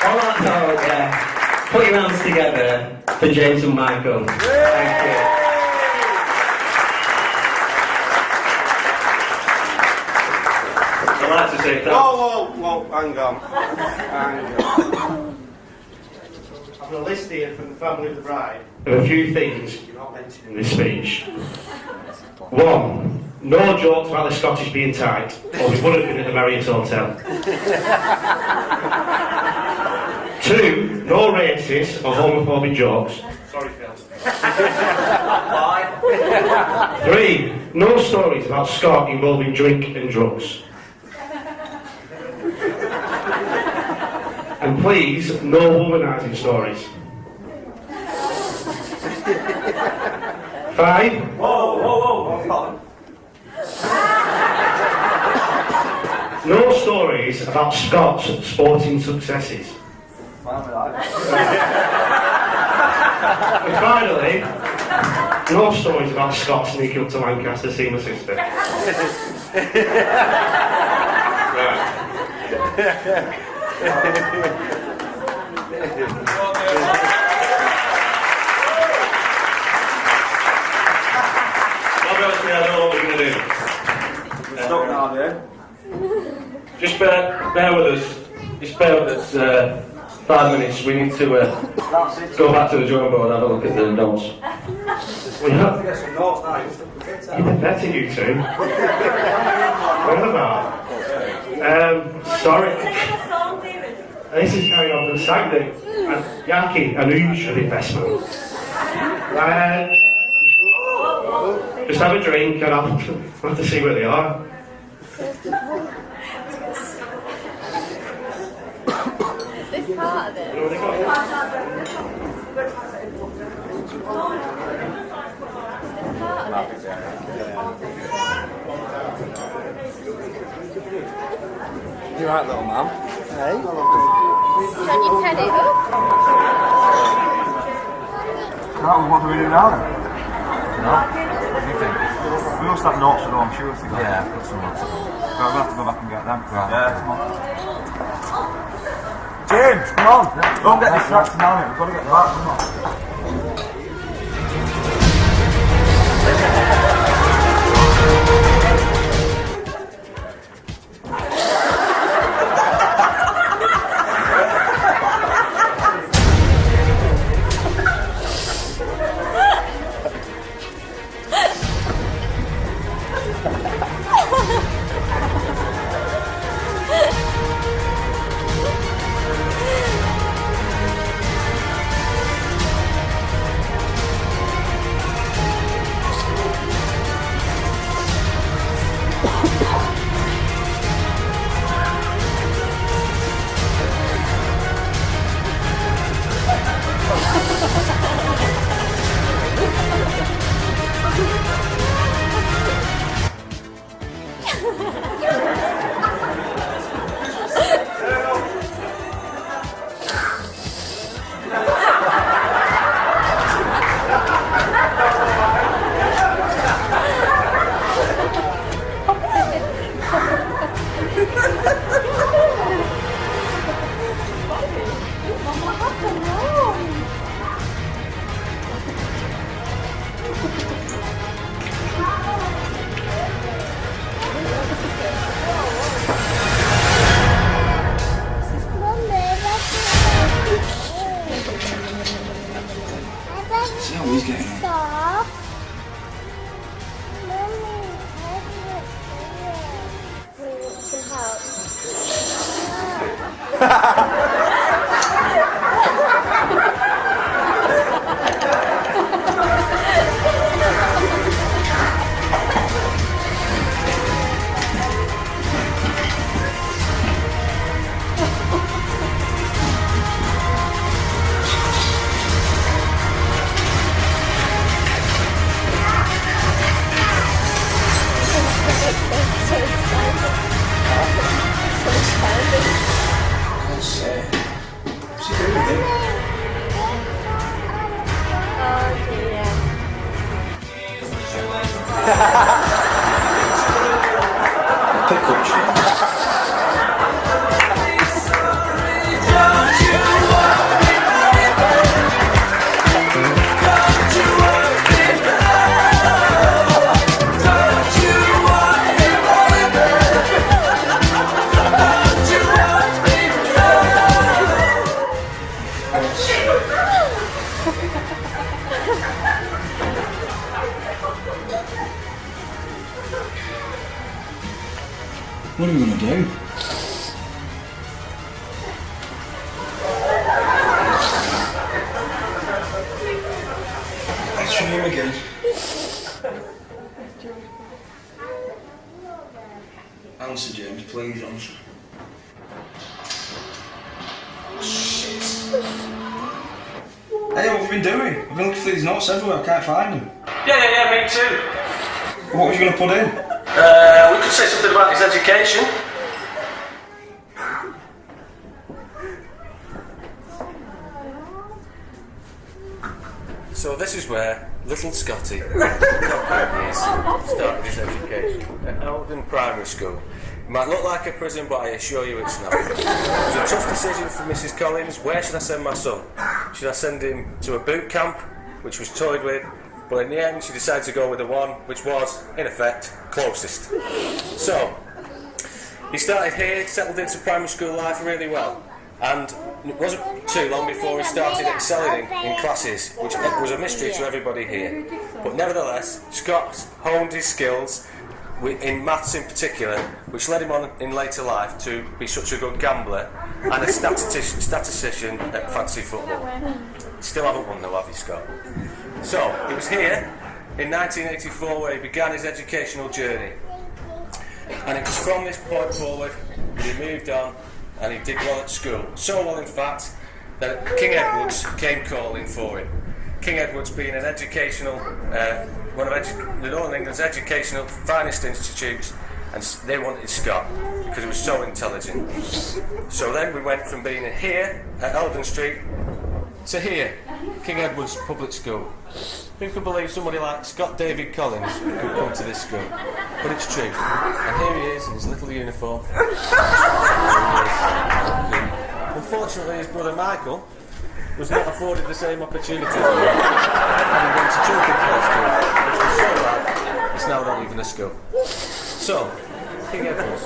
All that talk, yeah. Put your hands together for James and Michael. Thank you. I'd like to say thanks. Whoa, hang on. I've got a list here from the family of the bride. There are a few things you're not mentioning in this speech. 1. No jokes about the Scottish being tight, or we would have been at the Marriott Hotel. 2. No racist or homophobic jokes. Sorry, Phil. 3. No stories about Scott involving drink and drugs. And please, no womanising stories. 5. Whoa. No stories about Scott's sporting successes. And finally, no stories about Scott sneaking up to Lancaster to see my sister. Right. Obviously, I don't know what we're going to do. Stop now, then. Just bear with us. Just bear with us 5 minutes. We need to go back to the drawing board and have a look at the notes. We have to get some notes now. You're better, you two. What about? Sorry. This is carrying on from the side thing. Yaki, I knew you should invest, man. Just have a drink and I'll have to see where they are. Is this part of it? You know what they got? You're right, little man. Hey? Can you turn it up? What do we do now then? No? What do you think? We must have notes to go, I'm sure. Yeah, I've got some notes to go. We'll have to go back and get them. Right. Yeah, come on. James, come on! Don't get distracted now, mate. We've got to get back, come on. Pick up, James. illusions. Hey, what have you been doing? I've been looking for these notes everywhere, I can't find them. Yeah, me too. What was you going to put in? We could say something about his education. So this is where little Scotty started his education at Eldon Primary School. It might look like a prison, but I assure you it's not. It was a tough decision for Mrs. Collins. Where should I send my son? Should I send him to a boot camp, which was toyed with? But in the end, she decided to go with the one which was, in effect, closest. So, he started here, settled into primary school life really well. And it wasn't too long before he started excelling in classes, which was a mystery to everybody here. But nevertheless, Scott honed his skills in maths in particular, which led him on in later life to be such a good gambler and a statistician at fantasy football. Still haven't won though, have you, Scott? So, it was here in 1984 where he began his educational journey. And it was from this point forward that he moved on and he did well at school. So well, in fact, that King Edward's came calling for him. King Edward's being an educational, one of the Northern England's educational finest institutes, and they wanted Scott because he was so intelligent. So then we went from being here at Eldon Street to here, King Edward's Public School. Who could believe somebody like Scott David Collins could come to this school? But it's true. And here he is in his little uniform. Unfortunately, his brother Michael was not afforded the same opportunity as him, having gone to Chilton Play School, which was so bad, it's now not even a school. So, King Edward's,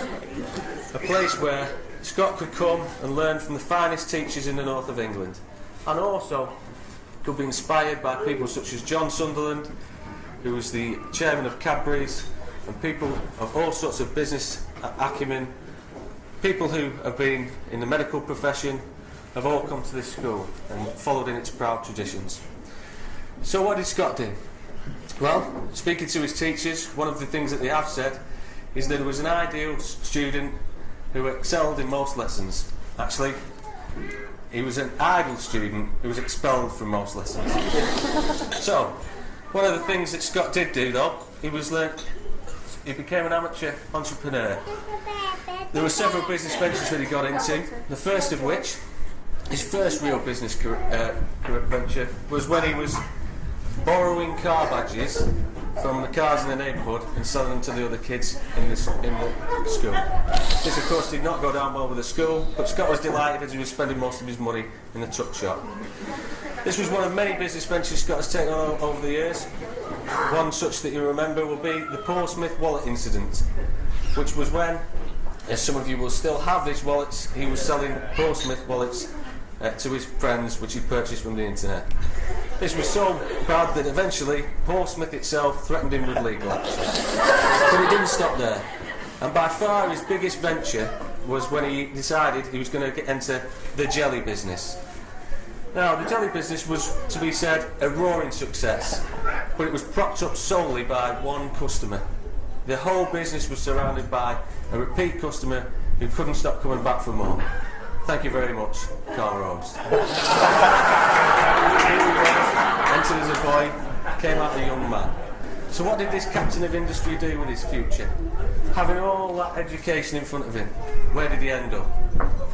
a place where Scott could come and learn from the finest teachers in the north of England, and also could be inspired by people such as John Sunderland, who was the chairman of Cadbury's, and people of all sorts of business acumen, people who have been in the medical profession, have all come to this school and followed in its proud traditions. So what did Scott do? Well, speaking to his teachers, one of the things that they have said is that he was an ideal student who excelled in most lessons. Actually, he was an idle student who was expelled from most lessons. So, one of the things that Scott did do though, he became an amateur entrepreneur. There were several business ventures that he got into, the first of which, his first real business venture, was when he was borrowing car badges from the cars in the neighbourhood and selling them to the other kids in the school. This of course did not go down well with the school, but Scott was delighted as he was spending most of his money in the truck shop. This was one of many business ventures Scott has taken on over the years. One such that you remember will be the Portsmouth wallet incident, which was when, as some of you will still have these wallets, he was selling Portsmouth wallets to his friends, which he purchased from the internet. This was so bad that eventually Portsmouth itself threatened him with legal action. But it didn't stop there. And by far his biggest venture was when he decided he was going to enter the jelly business. Now, the jelly business was, to be said, a roaring success, but it was propped up solely by one customer. The whole business was surrounded by a repeat customer who couldn't stop coming back for more. Thank you very much, Carl Rose. Here he was, entered as a boy, came out a young man. So what did this captain of industry do with his future? Having all that education in front of him, where did he end up?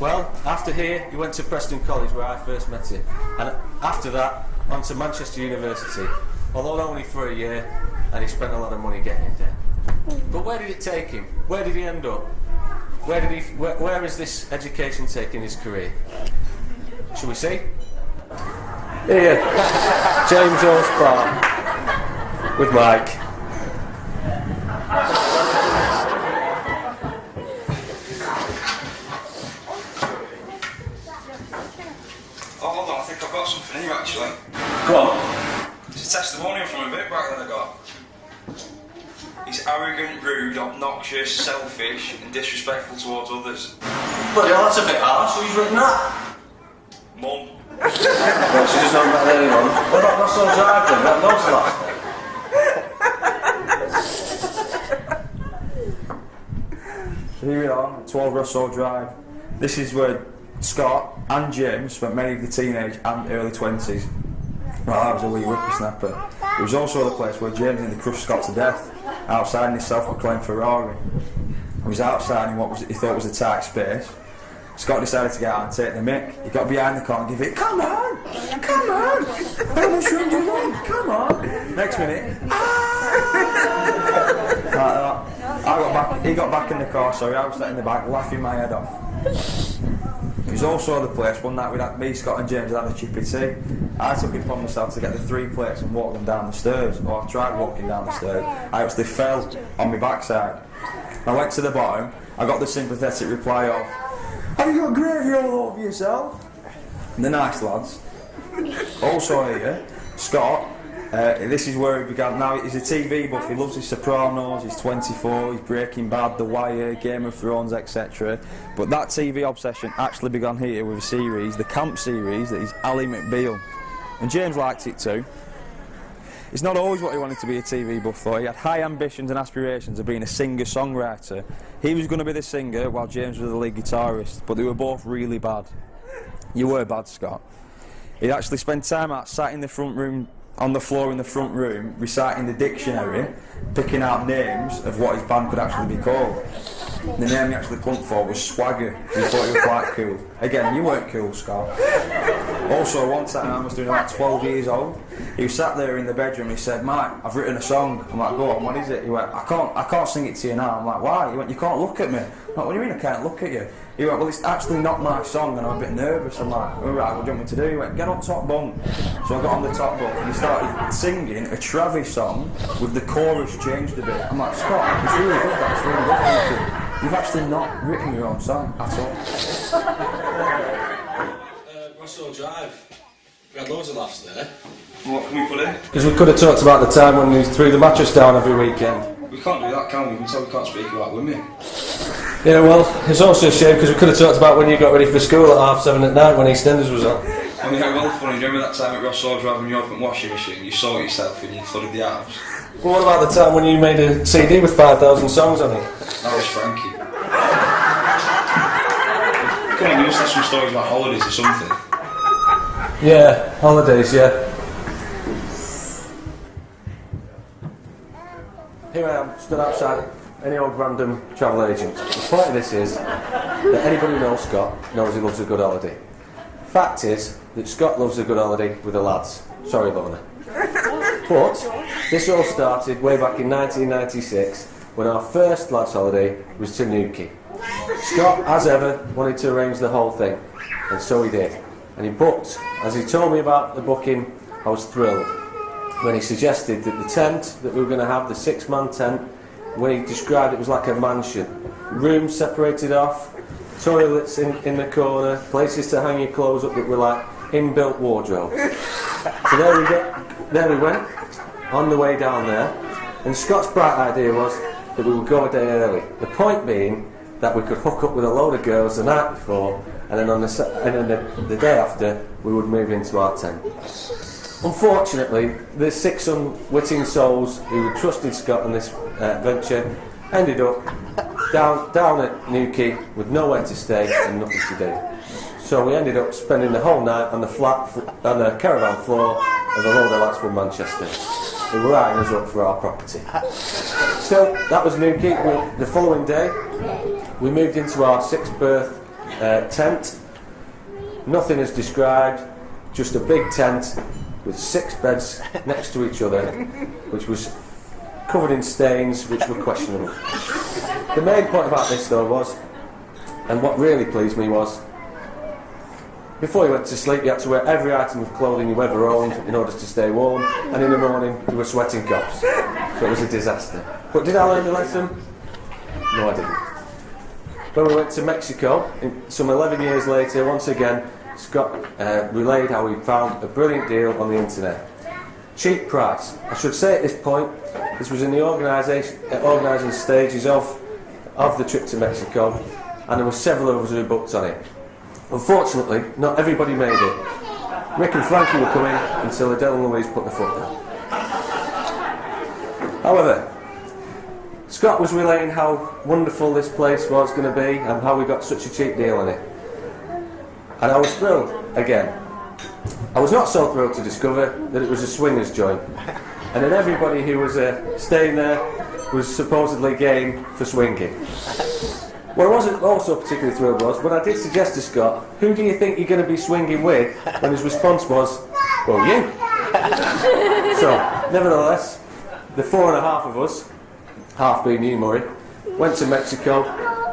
Well, after here, he went to Preston College, where I first met him. And after that, on to Manchester University, although only for a year, and he spent a lot of money getting in there. But where did it take him? Where did he end up? Where is this education taking his career? Shall we see? Here, James Osbar with Mike. Oh, hold on, I think I've got something here actually. Go on. It's a testimonial from a bit back that I got. He's arrogant, rude, obnoxious, selfish and disrespectful towards others. Bloody hell, that's a bit harsh. Who's written that? Mum. Well, she doesn't know about anyone. What about not so drive then? That knows the last name. here we are, 12 Rossall Drive. This is where Scott and James spent many of the teenage and early 20s. Well, I was a wee whippersnapper. It was also the place where James nearly crushed Scott to death, outside in his self-proclaimed Ferrari. He was outside in what he thought was a tight space. Scott decided to get out and take the mick. He got behind the car and give it, come on, come on, how much room do you want, come on. Next minute, he got back in the car, I was sat in the back laughing my head off. It was also the place one night me, Scott and James had a chippy tea. I took it upon myself to get the 3 plates and walk them down the stairs, or I tried walking down the stairs. I actually fell on my backside. I went to the bottom, I got the sympathetic reply of, have you got gravy all over yourself? And the nice lads. Also here, Scott, this is where he began. Now he's a TV buff, he loves his Sopranos, he's 24, he's Breaking Bad, The Wire, Game of Thrones, etc. But that TV obsession actually began here with a series, the camp series, that is Ally McBeal. And James liked it too. It's not always what he wanted to be a TV buff for. He had high ambitions and aspirations of being a singer-songwriter. He was going to be the singer while James was the lead guitarist, but they were both really bad. You were bad, Scott. He'd actually spend time sat in the front room, on the floor in the front room, reciting the dictionary, picking out names of what his band could actually be called. The name he actually plumped for was Swagger. He thought he was quite cool. Again, you weren't cool, Scott. Also, one time I was doing about 12 years old. He sat there in the bedroom. He said, "Mate, I've written a song." I'm like, "Go on, what is it?" He went, I can't sing it to you now." I'm like, "Why?" He went, "You can't look at me." I'm like, "What do you mean I can't look at you?" He went, "Well, it's actually not my song," and I'm a bit nervous. I'm like, "All right, what do you want me to do?" He went, "Get on top bunk." So I got on the top bunk and he started singing a Travis song with the chorus changed a bit. I'm like, "Scott, it's really good. That's really good. You've actually not written your own song at all." Rossall Drive. We had loads of laughs there. What can we put in? Because we could have talked about the time when you threw the mattress down every weekend. We can't do that, can we? We can't speak about women. Yeah, well, it's also a shame because we could have talked about when you got ready for school at 7:30 at night when EastEnders was on. I mean, how well funny. Do you remember that time at Rossall Drive when you opened the washing machine, you saw yourself and you flooded the house? Well, what about the time when you made a CD with 5,000 songs on it? That was Frankie. Come on, you must have some stories about holidays or something. Yeah, holidays, yeah. Here I am, stood outside any old random travel agent. The point of this is that anybody who knows Scott knows he loves a good holiday. Fact is that Scott loves a good holiday with the lads. Sorry, Lorna. But this all started way back in 1996 when our first lads' holiday was to Newquay. Scott, as ever, wanted to arrange the whole thing, and so he did. And he booked. As he told me about the booking, I was thrilled when he suggested that the tent that we were going to have, the 6-man tent, when he described it was like a mansion. Rooms separated off, toilets in the corner, places to hang your clothes up that were like inbuilt wardrobes. So there we went, on the way down there, and Scott's bright idea was that we would go a day early. The point being that we could hook up with a load of girls the night before, and then the day after we would move into our tent. Unfortunately, the 6 unwitting souls who trusted Scott on this venture ended up down at Newquay with nowhere to stay and nothing to do. So we ended up spending the whole night on the caravan floor of a load of lads from Manchester who were eyeing us up for our property. Still, that was Newquay. The following day, we moved into our 6-berth tent. Nothing is described, just a big tent with 6 beds next to each other, which was covered in stains which were questionable. The main point about this though was, and what really pleased me was, before you went to sleep you had to wear every item of clothing you ever owned in order to stay warm, and in the morning you were sweating cops. So it was a disaster. But did I learn the lesson? No, I didn't. When we went to Mexico, some 11 years later, once again, Scott relayed how he found a brilliant deal on the internet. Cheap price. I should say at this point, this was in the organising stages of the trip to Mexico, and there were several of us who booked on it. Unfortunately, not everybody made it. Rick and Frankie were coming until Adele and Louise put their foot down. However, Scott was relating how wonderful this place was going to be and how we got such a cheap deal on it. And I was thrilled, again. I was not so thrilled to discover that it was a swingers joint, and that everybody who was staying there was supposedly game for swinging. What I wasn't also particularly thrilled was, when I did suggest to Scott, who do you think you're going to be swinging with, and his response was, well, you. So, nevertheless, the 4.5 of us, half being you, Murray, went to Mexico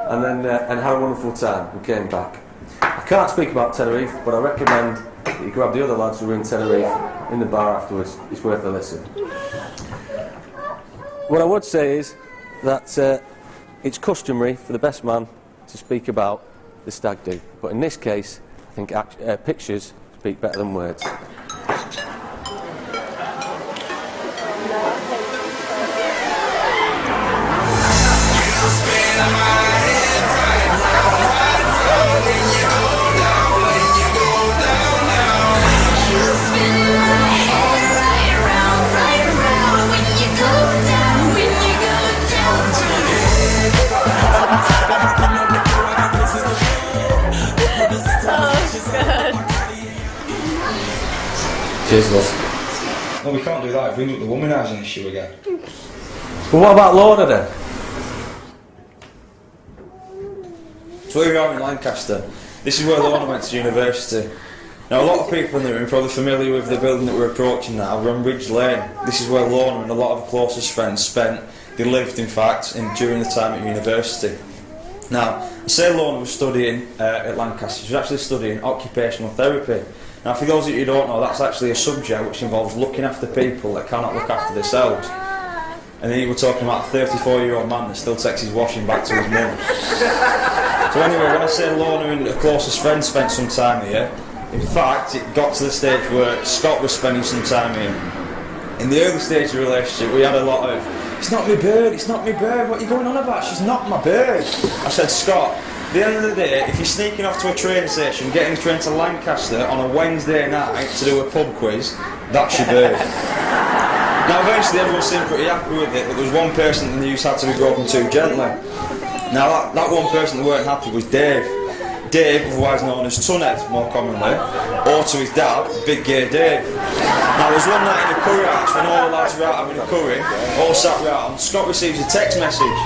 and then and had a wonderful time and came back. I can't speak about Tenerife, but I recommend that you grab the other lads who were in Tenerife in the bar afterwards. It's worth a listen. What I would say is that it's customary for the best man to speak about the stag do, but in this case, I think pictures speak better than words. Cheers, love. No, we can't do that. It brings up the womanising issue again. But what about Lorna then? So here we are in Lancaster. This is where Lorna went to university. Now a lot of people in the room are probably familiar with the building that we're approaching now. We're on Ridge Lane. This is where Lorna and a lot of her closest friends spent. They lived, in fact, during the time at university. Now, I say Lorna was studying at Lancaster. She was actually studying occupational therapy. Now, for those of you who don't know, that's actually a subject which involves looking after people that cannot look after themselves. And then you were talking about a 34-year-old man that still takes his washing back to his mum. So anyway, when I say Lorna and her closest friend spent some time here, in fact, it got to the stage where Scott was spending some time here. In the early stage of the relationship, we had a lot of, it's not my bird, it's not my bird, what are you going on about? She's not my bird. I said, Scott, at the end of the day, if you're sneaking off to a train station, getting a train to Lancaster on a Wednesday night to do a pub quiz, that's your bird. Now eventually everyone seemed pretty happy with it, but there was one person that the news had to be broken to gently. Now that one person that weren't happy was Dave. Dave, otherwise known as Tunhead more commonly, or to his dad, Big Gay Dave. Now there was one night in the curry house when all the lads were out having a curry, all sat round, Scott receives a text message.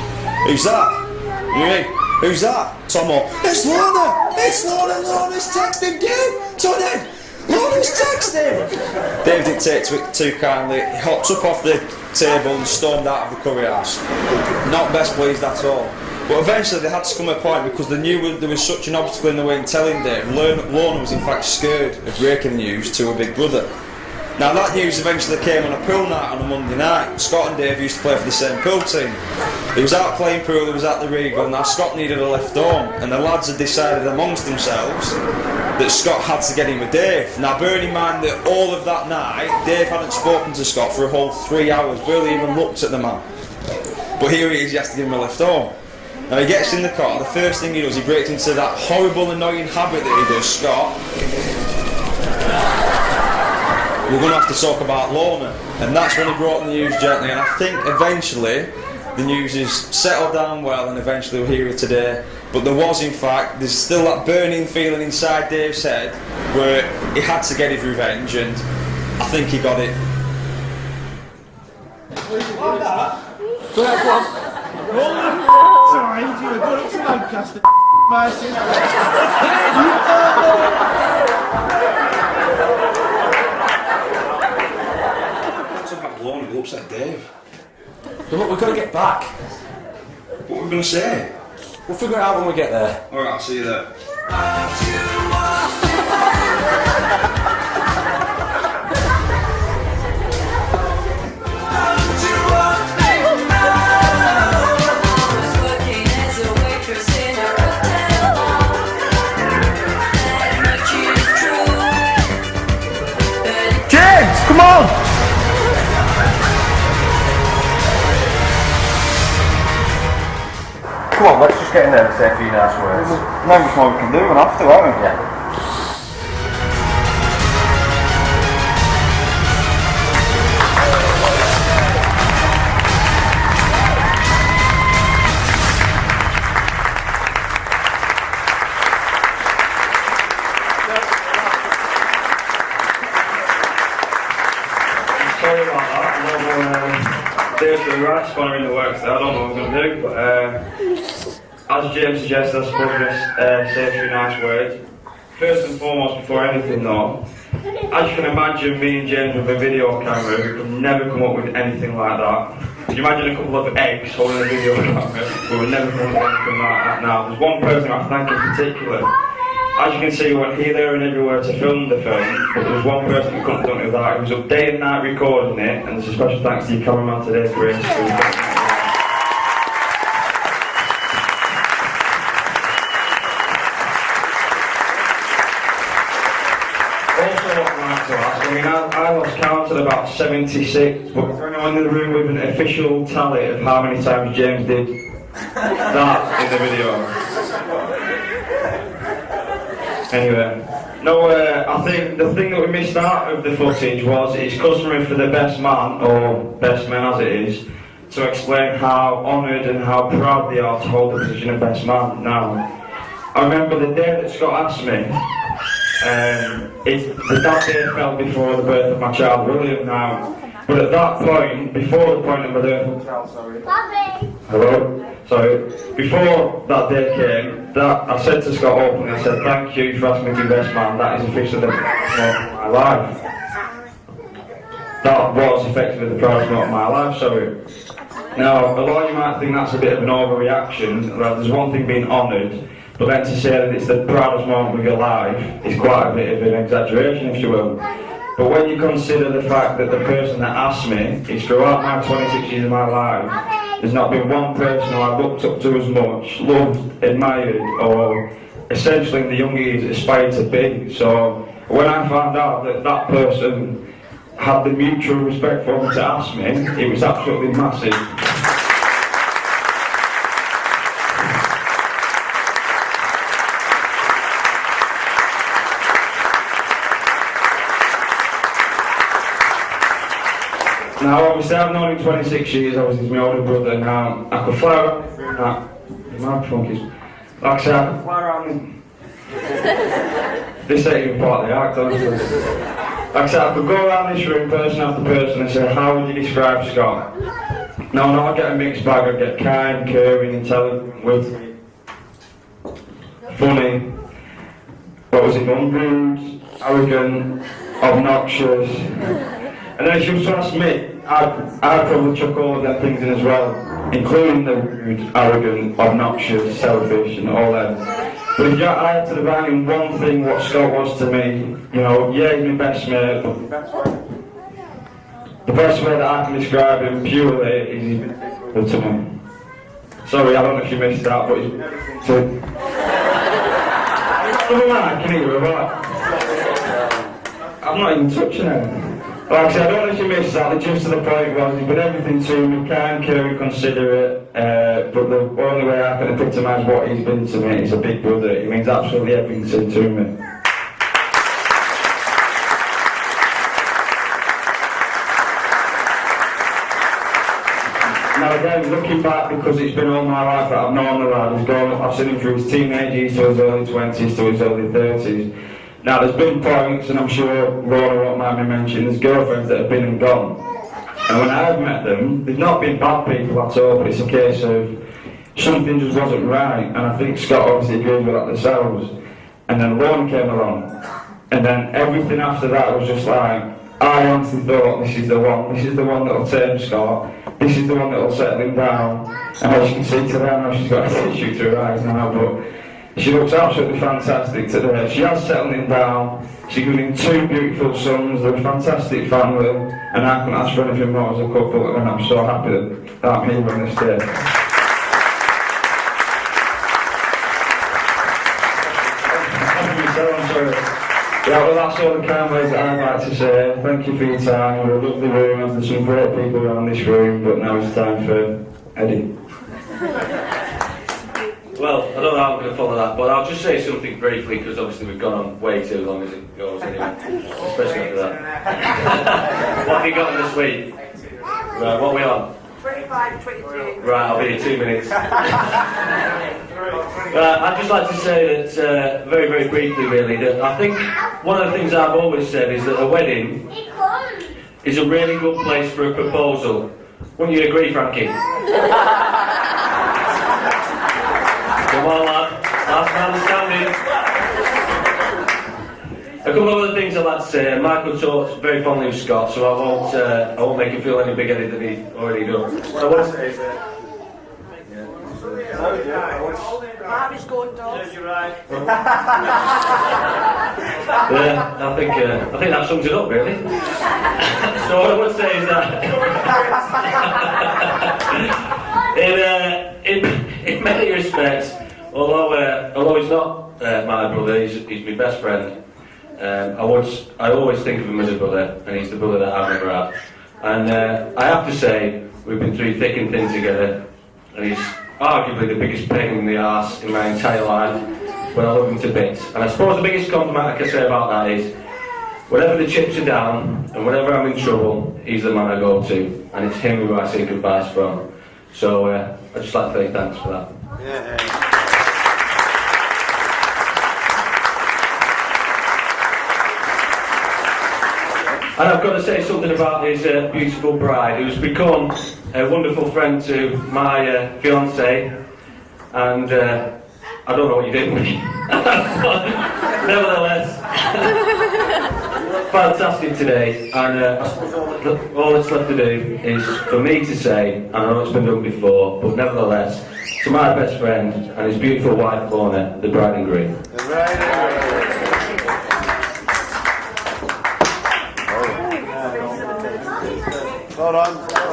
Who's that? You mean? Who's that? Tomo. It's Lorna! It's Lorna! Lorna's texting Dave! Tunhead! Lorna's texting! Dave didn't take to it too kindly. He hopped up off the table and stormed out of the curry house. Not best pleased at all. But eventually they had to come to a point because they knew there was such an obstacle in the way in telling Dave. Lorna was in fact scared of breaking the news to her big brother. Now that news eventually came on a pool night on a Monday night. Scott and Dave used to play for the same pool team. He was out playing pool, he was at the Regal. Now Scott needed a lift home, and the lads had decided amongst themselves that Scott had to get in with Dave. Now bearing in mind that all of that night, Dave hadn't spoken to Scott for a whole 3 hours, barely even looked at the man. But here he is, he has to give him a lift home. Now he gets in the car, the first thing he does, he breaks into that horrible, annoying habit that he does, Scott. We're going to have to talk about Lorna. And that's when he brought the news gently, and I think eventually the news is settled down well, and eventually we'll hear it today. But there was, in fact, there's still that burning feeling inside Dave's head where he had to get his revenge, and I think he got it. Sorry, you were going up to Lancaster, Martin. Talk about Lorna, it'll upset Dave. But look, we've got to get back. What are we going to say? We'll figure it out when we get there. Alright, I'll see you there. James, come on! Come on, let's just get in there and say a few nice words. Not much more we can do, we're going to have to, aren't we? Yeah. Dave's the right spanner in the works there. I don't know what I'm going to do, but as James suggested, I suppose I'm going to say a few nice words. First and foremost, before anything though, as you can imagine, me and James with a video camera, we could never come up with anything like that. Can you imagine a couple of eggs holding a video camera? We would never come up with anything like that now. There's one person I thank in particular. As you can see, we went here, there and everywhere to film the film, but there was one person who couldn't have done it with that. He was up day and night recording it, and there's a special thanks to your cameraman today, Chris. I lost count at about 76, but is there anyone in the room with an official tally of how many times James did that in the video? Anyway, no, I think the thing that we missed out of the footage was it's customary for the best man, or best men as it is, to explain how honoured and how proud they are to hold the position of best man. Now, I remember the day that Scott asked me, that day fell before the birth of my child, William now. But at that point, before the point of my birth of my child, before that day came, I said to Scott openly, I said, thank you for asking me to be best man, that is officially the proudest moment of my life. That was effectively the proudest moment of my life, Now, a lot of you might think that's a bit of an overreaction. Well, there's one thing being honoured, but then to say that it's the proudest moment of your life is quite a bit of an exaggeration, if you will. But when you consider the fact that the person that asked me is throughout my 26 years of my life, there's not been one person who I looked up to as much, loved, admired, or essentially in the young years aspired to be. So when I found out that that person had the mutual respect for me to ask me, it was absolutely massive. Now, obviously, I've known him 26 years, obviously, he's my older brother. Now, I could fly around this room, the microphone is. Like I said, I could fly around this ain't even part of the act, honestly. Like I said, I could go around this room, person after person, and say, how would you describe Scott? No, I get a mixed bag. I get kind, caring, intelligent, witty, funny, rude, arrogant, obnoxious. And then if you were to ask me, I'd probably chuck all of them things in as well, including the rude, arrogant, obnoxious, selfish, and all that. But if I had to define in one thing what Scott was to me, you know, yeah, he's my best mate, but the best way that I can describe him purely is he's been faithful to me. Sorry, I don't know if you missed that, but he's been everything to me. Can you I'm not even touching him. Like I said, I don't know if you missed that, just to the point was he's been everything to me, kind, caring, considerate, but the only way I can epitomise what he's been to me is a big brother. He means absolutely everything to me. Now again, looking back, because it's been all my life that I've known the lad, I've seen him through his teenage years to his early 20s to his early 30s. Now there's been points, and I'm sure Lorna won't mind me mentioning, there's girlfriends that have been and gone. And when I've met them, they've not been bad people at all, but it's a case of something just wasn't right. And I think Scott obviously agrees with that themselves. And then Lorna came along, and then everything after that was just like, I honestly thought this is the one that'll turn Scott, this is the one that'll settle him down. And as you can see today, I know she's got a tissue to her eyes now, but she looks absolutely fantastic today. She has settled him down. She's given him 2 beautiful sons. They're a fantastic family, and I couldn't ask for anything more as a couple. And I'm so happy that I'm here on this day. Yeah, well, that's all the kind words that I'd like to say. Thank you for your time. We're a lovely room. There's some great people around this room, but now it's time for Eddie. Well, I don't know how I'm going to follow that, but I'll just say something briefly, because obviously we've gone on way too long as it goes anyway, especially after that. What have you got this week? Right, what are we on? 25, 22. Right, I'll be in 2 minutes. I'd just like to say that, very, very briefly really, that I think one of the things I've always said is that a wedding is a really good place for a proposal, Wouldn't you agree, Frankie? Come on, lad. Last man standing. A couple of other things I'd like to say. Michael talks very fondly of Scott, so I won't make him feel any bigger than he already does. What I want to say is Barbie's going down. You're right. yeah, I think that sums it up, really. So what I would say is that in many respects, although he's not my brother, he's my best friend. I always think of him as a brother, and he's the brother that I've never had. And I have to say, we've been through thick and thin together, and he's arguably the biggest pain in the arse in my entire life, but I love him to bits. And I suppose the biggest compliment I can say about that is, whenever the chips are down, and whenever I'm in trouble, he's the man I go to, and it's him who I seek advice from. So I'd just like to say thanks for that. And I've got to say something about his beautiful bride, who's become a wonderful friend to my fiancée, and I don't know what you did with me. Nevertheless, fantastic today, and all that's left to do is for me to say, and I know it's been done before, but nevertheless, to my best friend and his beautiful wife Lorna, the bride and groom. Hold on.